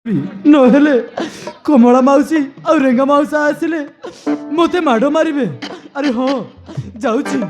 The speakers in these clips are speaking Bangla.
ନହେଲେ କମଳା ମାଉସୀ ଆଉ ରେଙ୍ଗା ମାଉସା ଆସିଲେ ମୋତେ ମାଡ଼ ମାରିବେ। ଆରେ ହଁ ଯାଉଛି।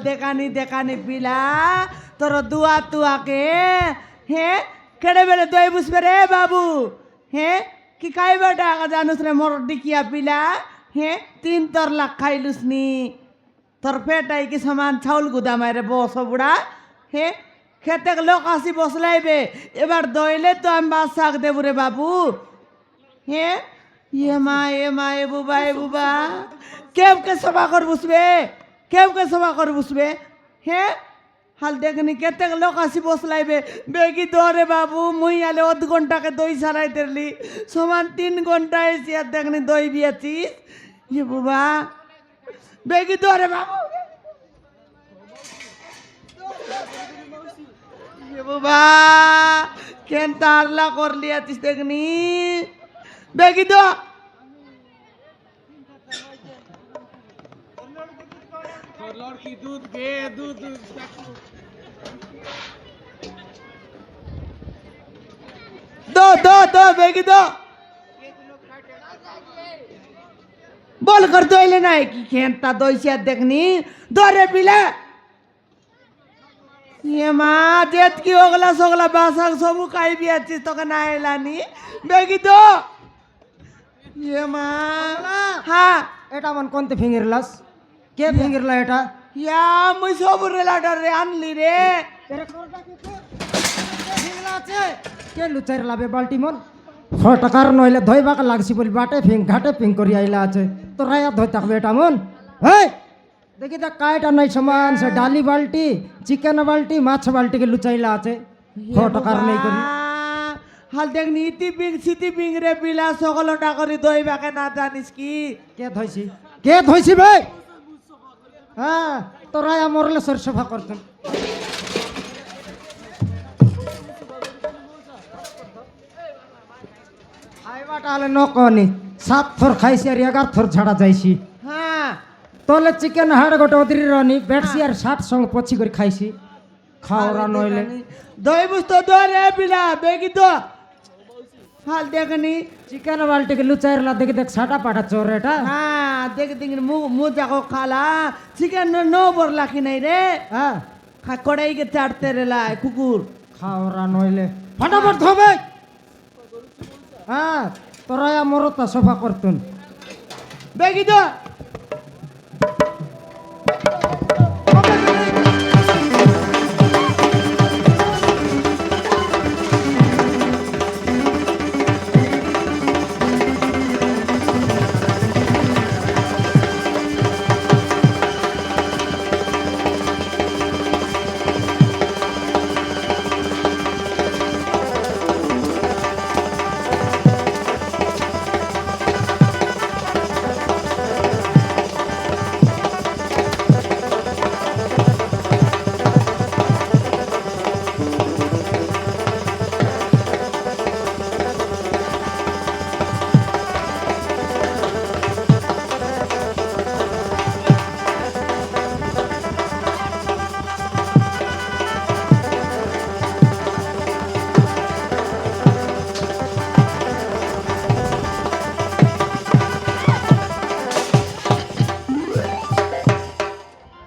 দেখানি দেখানি পিলা তোর দুয়া তুয়াকে হে কেড়ে বেড়ে দই বুঝবে রে বাবু হে কি খাইবে টাকা জানুস রে মোর ডিকিয়া পিলা হে 3 লাখ খাইলুস নি তোর পেটাই কি সমান চাউল গুদামায় রে বস বুড়া হে খেতে লোক আসি বসলাইবে এবার দইলে তো আমি বাস শাক দেবো রে বাবু হে এ মা এ বুবা কেমকে সভা কর বুঝবে কেমকে সভা কর বুঝবে হে হাল দেখনি কেতে লোক আসি বসলাইবে বেগি দরে বাবু মুই আলে 1 ঘন্টাকে দই সারাই তেরলি সমান 3 ঘন্টা এসি আর দেখনি দই বিয়াছিস এ বুবা বেগি দরে বাবু এ বুবা কেন তারলা করলি আছিস দেখনি বেগি দো लड़की दूध के दूध दो बेगी दो बोल कर दो लेना है कि खेलता दो इसे देखनी दो रे पिला ये माँ जेत की ओगला सोगला बासा सबू काई भी अच्छी तो कना है लानी बेगी दो ये माँ हाँ এটা মন কোনতে ফিঙ্গিরলাস কে ফিঙ্গিরলা এটা या मुझ सब रेलाटर रे आनली रे ফিঙ্গলা আছে কে লুচাইর লাবে বালটি মন 100 টাকার নইলে ধইবাকে লাগছি বলি বাটে ফিং ঘাটে ফিং করি আইলা আছে তো রায়া ধই থাকবে এটা মন হেই দেখি দা কাইটা নাই সমান সে ডালি বালটি চিকেন বালটি মাছ বালটি কে লুচাইলা আছে 100 টাকার নাই করি হাল দেখ নীতি বিং সিটি বিং রে বিলা সকল টাকরি দইবাকে না জানিস কি কে ধইছি ভাই হ্যাঁ তো রায়া মরলে সর সফা করতেন খাইবাটা হলে নকনি 7 থর খাইছি আর 11 থর ঝাড়া যাইছি হ্যাঁ তলে চিকেন হাড় গোটে অদরি রানি বেটসি আর 60 সঙ্গে পছি করে খাইছি খাওরা নইলে দই বুঝ তো দো রে বিলা বেগি দো হাল দেখনি চিকেন বালটিকে লুচাইরলা দেখি দেখ সাটা পাটা চোর এটা হ্যাঁ দেখ দেখ মু যাকো খালা চিকেন নো বর লাখি নাই রে হ্যাঁ খা কড়াই কে চাটতে রে লাই কুকুর খাওরা নইলে ফটাফট ধোবে হ্যাঁ তোরা মরতা সফা করতুন বেগি দো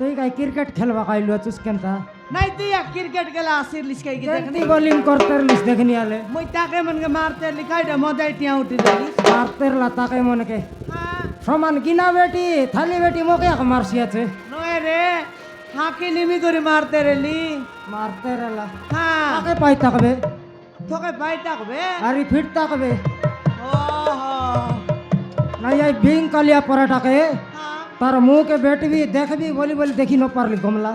তুই কাই ক্রিকেট খেলবা কাইলো আছিস কেনতা নাই তুই ক্রিকেট গেলা আসির লিস্কাই কি দেখনি দেখনি বোলিং করতে লিস দেখনি আলে মই তাকে মনকে মারতে লিখাইটা মজাই টিয়া উঠি যাবি মারতের লাতাকে মনকে হ্যাঁ সমান কিনা বেটি থালি বেটি মোকে এক মারছি আছে নয় রে হাঁকি নিমি করে মারতে রেলি মারতে রেলা হ্যাঁ তাকে পাই থাকবে তোকে ভাই থাকবে আরে ফিট থাকবে ওহো নাই এই বিং কালিয়া পরাটাকে হ্যাঁ তার মুখে বেটবি দেখবি বলি বলি দেখি ন পারলি গমলা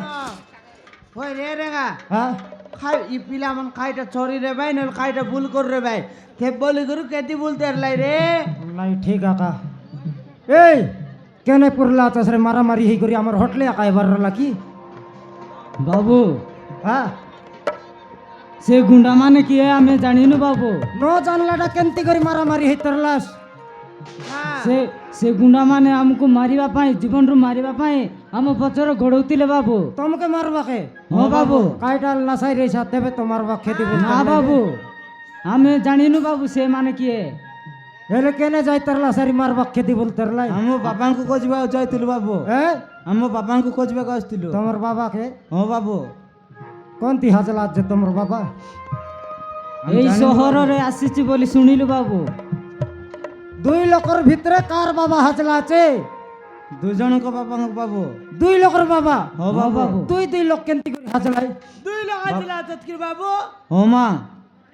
ওই রে রেগা হ্যাঁ খাই ই পিলা মন খাইটা চরি রে ভাই নল খাইটা ভুল কর রে ভাই কে বলি গুরু কেতি বলতে লাই রে নাই ঠিক আকা এই কেনে পুরলা তসরে মারামারি হই করি আমার হোটেলে আকা এবার রলা কি बाबू হ্যাঁ से गुंडा माने किए आमे जानिनु बाबू नो जानलाटा केमती करी मारामारी हई तरलास ସେ ସେ ଗୁଣ୍ଡାମାନେ ଆମକୁ ମାରିବା ପାଇଁ ଜୀବନରୁ ମାରିବା ପାଇଁ ଆମ ପଛରେ ଗୋଡ଼ଉଥିଲେ ବାବୁ। ତମକେ ମାରବାକେ? ହଁ ବାବୁ। କାଇଟା ଲାସାଇ ରେସା ତେବେ ତ ମାରବା କ୍ଷତି ନା ବାବୁ ଆମେ ଜାଣିନୁ ବାବୁ ସେମାନେ କିଏ। ହେଲେ କେନେ ଯାଇ ତାର ଲାସାରି ମାରବା କ୍ଷତି ବୋଲତାର লাই? ଆମ ବାବାଙ୍କୁ ଖୋଜିବାକୁ ଯାଇଥିଲୁ ବାବୁ। ଆମ ବାବାଙ୍କୁ ଖୋଜିବାକୁ ଆସିଥିଲୁ। ତମର ବାବା କେ? ହଁ ବାବୁ। কোনটি হাজলা আছে তোমার বাবা? এই সহରରେ ଆସିଛି ବୋଲି ଶୁଣିଲୁ ବାବୁ। দুই লোকের ভিতরে কার বাবা হাজলা আছে? 2 জଣଙ୍କ ବାବାଙ୍କ ବାବୁ। দুই লোকের বাবা? ହଁ ବାବୁ। দুই লোক কেনতি করে হাজলাই? 2 লোক আছিলা তৎকির বাবু। ହଁ মা।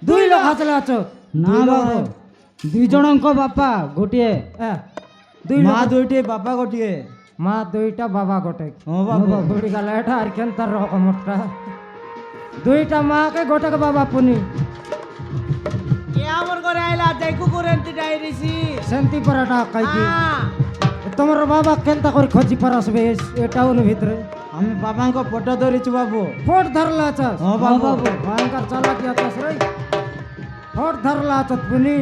দুই লোক হাজলা আছো? ନା ବାବୁ 2 ଜଣଙ୍କ ବାପା ଗୋଟିଏ। দুই ମା লোক 2ଟି ବାପା ଗୋଟିଏ। মা দুইটা বাবা গোটে। ହଁ ବାବୁ। বুড়ি গালা এটা আর কেন তার রকমটা? দুইটা মাকে গোটাকে বাবা পুনি এ আমার ঘরে আইলা যাই কুকুর এন্টি ডাইরিছি। সেন্তি পরাটা কাইকি হ্যাঁ তোমার বাবা কেনতা করে খোঁজি পারসবে এ টাউন ভিতরে? ଆମେ ବାବାଙ୍କ ଫଟୋ ଧରିଛୁ ବାବୁ। ফোট ধরলা আছস? ହଁ ବାବୁ। ভয়ঙ্কর চালাকি আছস রে। ফোট ধরলা আছস পুনি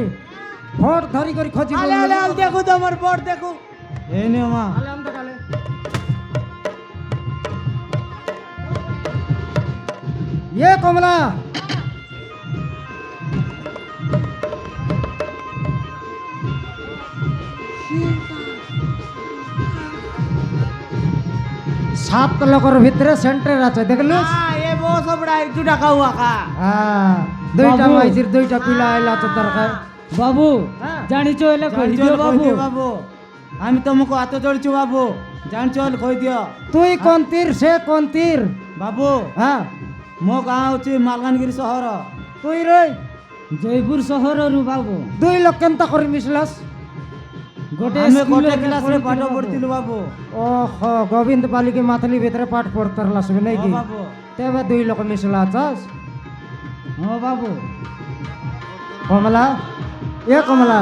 ফোট ধরি করে খোঁজি আলে আলে আল দেখো তোমার বড় দেখো। এই নিও মা। আলে আম দেখালে ये कमला सात लोकर ভিতরে সেন্টার আছে দেখলু? হ্যাঁ এ বো সবড়া একটুটা খাওয়া খা। হ্যাঁ দুইটা বাবু। মাইজির দুইটা পিলা আইলা তো দরকার। ବାବୁ হ্যাঁ। ଜାଣିଛ ହେଲେ ଜାଣିଛ କହିଦିଅ ହେଲେ ବାବୁ। କହିଦିଅ ବାବୁ। ଆମେ ତମକୁ ହାତ ଯୋଡ଼ିଛୁ ବାବୁ। ଜାଣିଛ ହେଲେ କହିଦିଅ তুই কোন তীর সে কোন তীর? ବାବୁ। হ্যাঁ ମୋ ଗାଁ ହଉଛି ମାଲକାନଗିରି ସହର। তুই রে ଜୟପୁର ସହରରୁ ବାବୁ। দুই লোক কেনতা করে মিশলাস? ଗୋଟେ ଆମେ ସ୍କୁଲରେ ଗୋଟେ କ୍ଲାସରେ ପାଠ ପଢୁଥିଲୁ ବାବୁ। ପଢିଥିଲୁ ବାବୁ। ওহো গোবিন্দ বালিকে মাথলি ভিতরে পাঠ পড়তারলা সবে নাই ହଁ কি? ବାବୁ। তেবে দুই লোক মিশলা আছস? ହଁ ବାବୁ। কমলা এ কমলা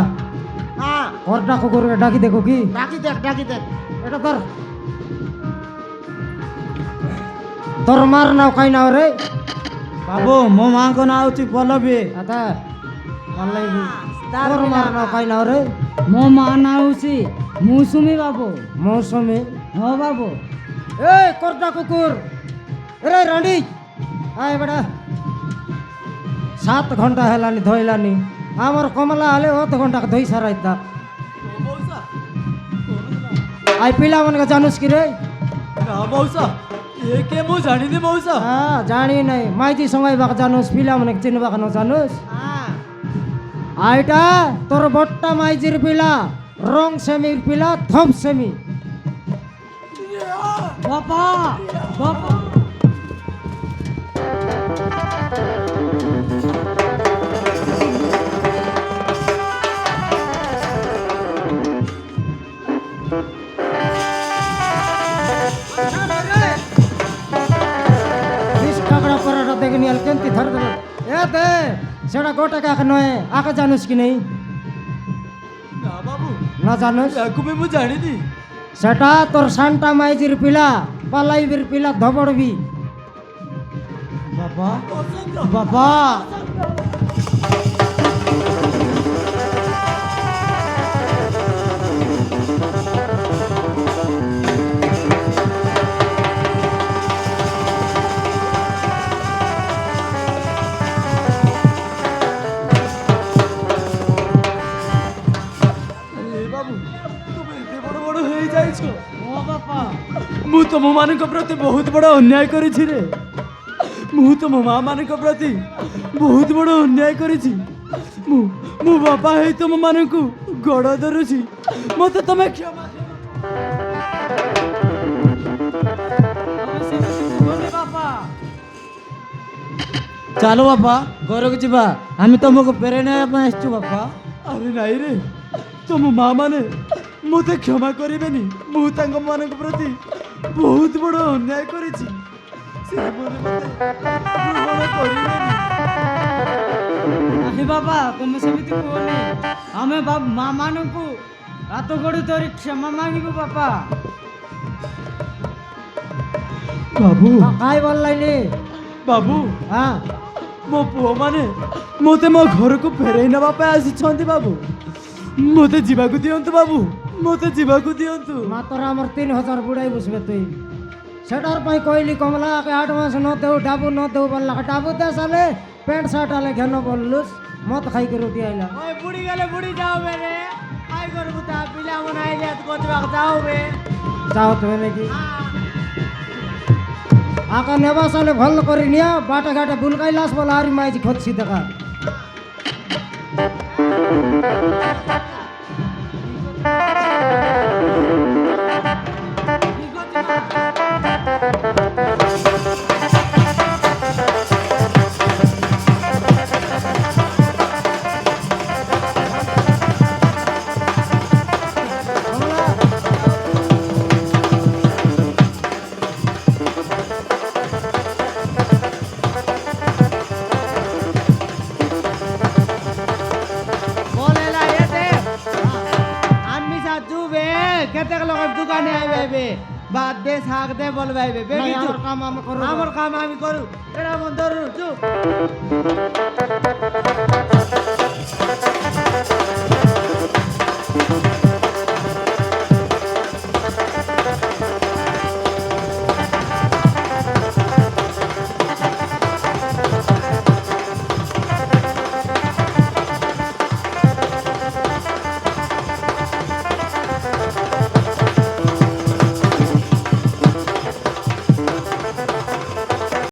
হ্যাঁ ঘরটা কুকুরকে ডাকি দেখো কি? ডাকি দেখ ডাকি দেখ। এটা তোর তোর মার নাও কাই নাও রে? ବାବୁ ମୋ ମାଙ୍କ ନାଁ ହଉଛି ପଲ୍ଲବୀ। আদা পাল্লাইবি তোর মার নাও কাই নাও রে? ମୋ ମା ନାଁ ହେଉଛି ମୌସୁମୀ ବାବୁ। মৌসুমী ହଁ ବାବୁ। এই করটা কুকুর রে রানী আয় বেটা 7 ঘন্টা হেলানি ধইলানি আমার কমলা হলে অত ঘন্টা ধই সারাই দা আই পিলা মনকে জানুস কি রে? ନା ମଉସା ଏ କେ ମୁଁ ଜାଣିନି ମଉସା। হ্যাঁ জানি নাই মাইজি সময় বাক জানুস পিলা মনকে চিনবাক ন জানুস? হ্যাঁ আইটা তোর বট্টা মাইজির পিলা রং সেমির পিলা থপ সেমি ବାପା ବାପା। টাকড়া পরাটা দেখে নিয়ে কেমতি ধরে দেবে এ দে সেটা গোটা কাকে নয় আগে জানুস কি নেই? ନା ବାବୁ না জানুস? ୟାକୁ ବି ମୁଁ ଜାଣିନି। সেটা তোর সান্টা মাইজির পিলা পালাইবির পিলা ধবড়বি ବାବା ବାବା। ବାବୁ ତମେ ଏତେ ବଡ଼ ବଡ଼ ହେଇଯାଇଛ। ହଁ ବାପା। ମୁଁ ତମମାନଙ୍କ ପ୍ରତି ବହୁତ ବଡ଼ ଅନ୍ୟାୟ କରିଛି ରେ। ମୁଁ ତମ ମା ମାନଙ୍କ ପ୍ରତି ବହୁତ ବଡ଼ ଅନ୍ୟାୟ କରିଛି। ମୁଁ ମୁଁ ବାପା ହେଇ ତମମାନଙ୍କୁ ଗୋଡ଼ ଧରୁଛି। ମୋତେ ତମେ କ୍ଷମା କର। ଆମେ ସେମିତି କୁହନି ବାପା। ଚାଲ ବାପା ଘରକୁ ଯିବା। ଆମେ ତମକୁ ଫେରାଇ ନେବା ପାଇଁ ଆସିଛୁ ବାପା। ଆରେ ନାଇଁ ରେ ତମ ମା ମାନେ ମୋତେ କ୍ଷମା କରିବେନି। ମୁଁ ତାଙ୍କ ମାନଙ୍କ ପ୍ରତି ବହୁତ ବଡ଼ ଅନ୍ୟାୟ କରିଛି। ସେମାନେ ମୋତେ ଗ୍ରହଣ କରିବେନି। ନାହିଁ ବାପା ତମେ ସେମିତି କୁହନି। ଆମେ ମା ମାନଙ୍କୁ ହାତ ଗୋଡ଼ ଧରି କ୍ଷମା ମାଗିବୁ ବାପା। ବାବୁ কাই বললাইনি? ବାବୁ হ্যাঁ ମୋ ପୁଅମାନେ ମୋତେ ମୋ ଘରକୁ ଫେରାଇ ନେବା ପାଇଁ ଆସିଛନ୍ତି ବାବୁ। মতে ଯିବାକୁ ଦିଅନ୍ତୁ ବାବୁ ମତେ ଯିବାକୁ ଦିଅନ୍ତୁ ମାତ୍ର ଆମର 3000 ବୁଡ଼ାଇ ବସିବେ ତୁଇ ସେଟାର ପାଇଁ କହିଲି କମଲାକେ ଆଡ଼ଭାନ୍ସ ନ ଦେଉ ଡାବୁ ନ ଦେଉ ବୋଲିଲା ଡାବୁ ଦେ ସାଲେ ପ୍ୟାଣ୍ଟ ସାର୍ଟ ଆଲେ ଘେନ ବୋଲଲୁସ୍ ମତ ଖାଇକି ରୁଟି ଆଇଲା ওই বুড়ি গেলে বুড়ি যাও বে রে আই করবো তা পিলা মনে আইলে কচবাক যাও বে যাও তুমি নাকি আকা নেবা সালে ভাল করে নিয়া বাটে ঘাটে বুলকাইলাস বলে আরি মাইজি খোঁজছি দেখা বলেলা এতে আমি সাজু বে কেতে লোক দোকানে আইবে বে বাদ দে শাক দে বলবাইবে বে নাই কিছু আমার কাম আমি করব আমার কাম আমি করু এটা মন ধরু চুপ